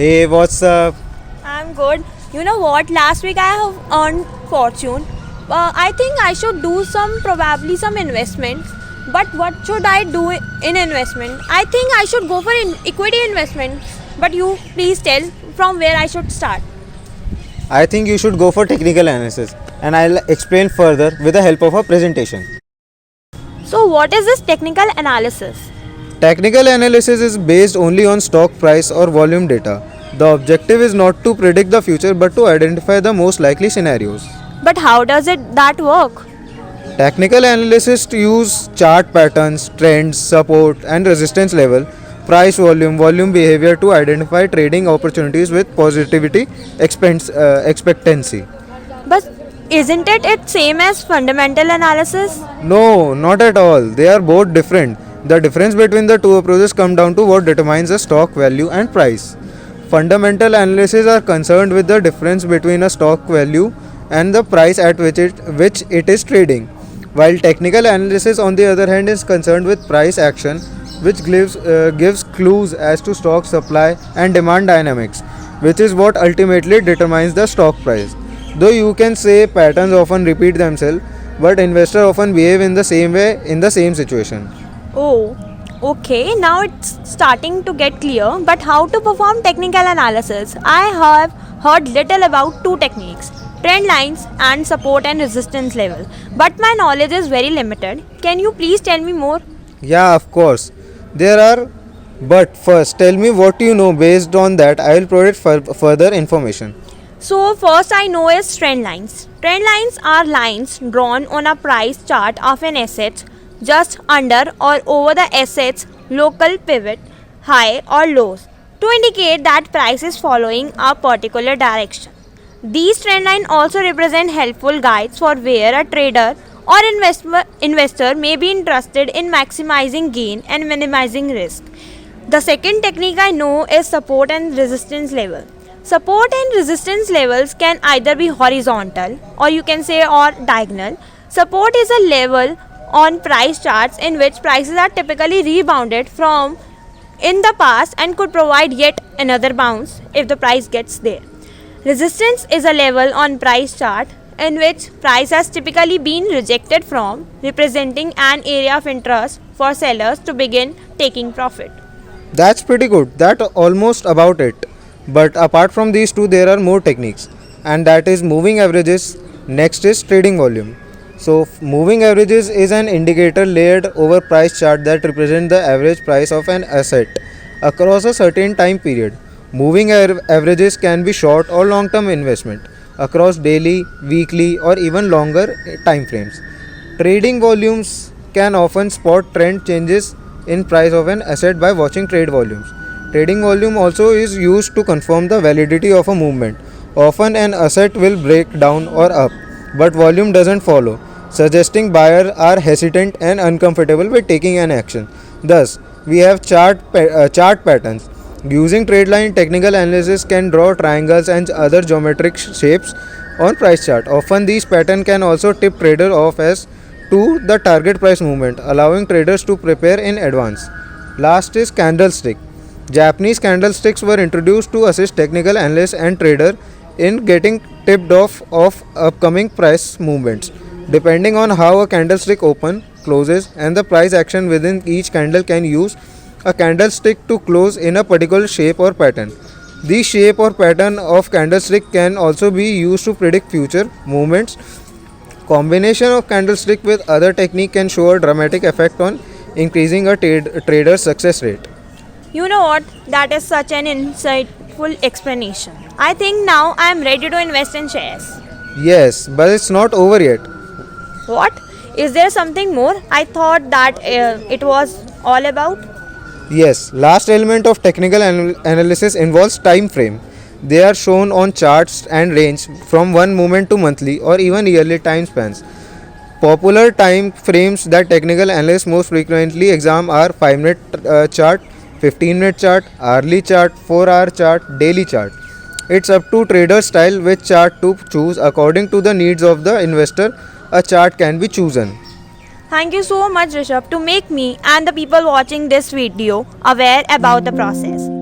Hey, what's up? I'm good. You know what? Last week I have earned fortune. I think I should do probably some investment. But what should I do in investment? I think I should go for equity investment. But you please tell from where I should start. I think you should go for technical analysis and I'll explain further with the help of a presentation. So what is this technical analysis? Technical analysis is based only on stock price or volume data. The objective is not to predict the future but to identify the most likely scenarios. But how does that work? Technical analysts use chart patterns, trends, support and resistance level, price volume behavior to identify trading opportunities with positivity expectancy. But isn't it same as fundamental analysis? No, not at all. They are both different. The difference between the two approaches come down to what determines the stock value and price. Fundamental analysis are concerned with the difference between a stock value and the price at which it is trading, while technical analysis on the other hand is concerned with price action, which gives clues as to stock supply and demand dynamics, which is what ultimately determines the stock price. Though you can say patterns often repeat themselves, but investors often behave in the same way in the same situation. Oh, okay. Now it's starting to get clear. But how to perform technical analysis? I have heard little about two techniques, trend lines and support and resistance level. But my knowledge is very limited. Can you please tell me more? Yeah, of course. There are, but first tell me what you know. Based on that, I will provide further information. So first I know is trend lines. Trend lines are lines drawn on a price chart of an asset just under or over the asset's local pivot, high or lows, to indicate that price is following a particular direction. These trend lines also represent helpful guides for where a trader or investor may be interested in maximizing gain and minimizing risk. The second technique I know is support and resistance level. Support and resistance levels can either be horizontal or you can say or diagonal. Support is a level on price charts in which prices are typically rebounded from in the past and could provide yet another bounce if the price gets there. Resistance is a level on price chart in which price has typically been rejected from, representing an area of interest for sellers to begin taking profit. That's pretty good. That almost about it. But apart from these two, there are more techniques, and that is moving averages. Next is trading volume. So, moving averages is an indicator layered over price chart that represent the average price of an asset across a certain time period. Moving averages can be short or long-term investment across daily, weekly, or even longer time frames. Trading volumes can often spot trend changes in price of an asset by watching trade volumes. Trading volume also is used to confirm the validity of a movement. Often an asset will break down or up, but volume doesn't follow, suggesting buyers are hesitant and uncomfortable with taking an action. Thus, we have chart patterns. Using trade line technical analysis can draw triangles and other geometric shapes on price chart. Often these patterns can also tip trader off as to the target price movement, allowing traders to prepare in advance. Last is candlestick. Japanese candlesticks were introduced to assist technical analysts and traders in getting tipped off of upcoming price movements. Depending on how a candlestick opens, closes, and the price action within each candle can use a candlestick to close in a particular shape or pattern. This shape or pattern of candlestick can also be used to predict future movements. Combination of candlestick with other technique can show a dramatic effect on increasing a trader's success rate. You know what? That is such an insightful explanation. I think now I am ready to invest in shares. Yes, but it's not over yet. What? Is there something more? I thought that it was all about. Yes, last element of technical analysis involves time frame. They are shown on charts and range from one moment to monthly or even yearly time spans. Popular time frames that technical analysts most frequently examine are 5-minute chart, 15-minute chart, hourly chart, 4-hour chart, daily chart. It's up to trader style which chart to choose according to the needs of the investor. A chart can be chosen. Thank you so much, Rishabh, to make me and the people watching this video aware about the process.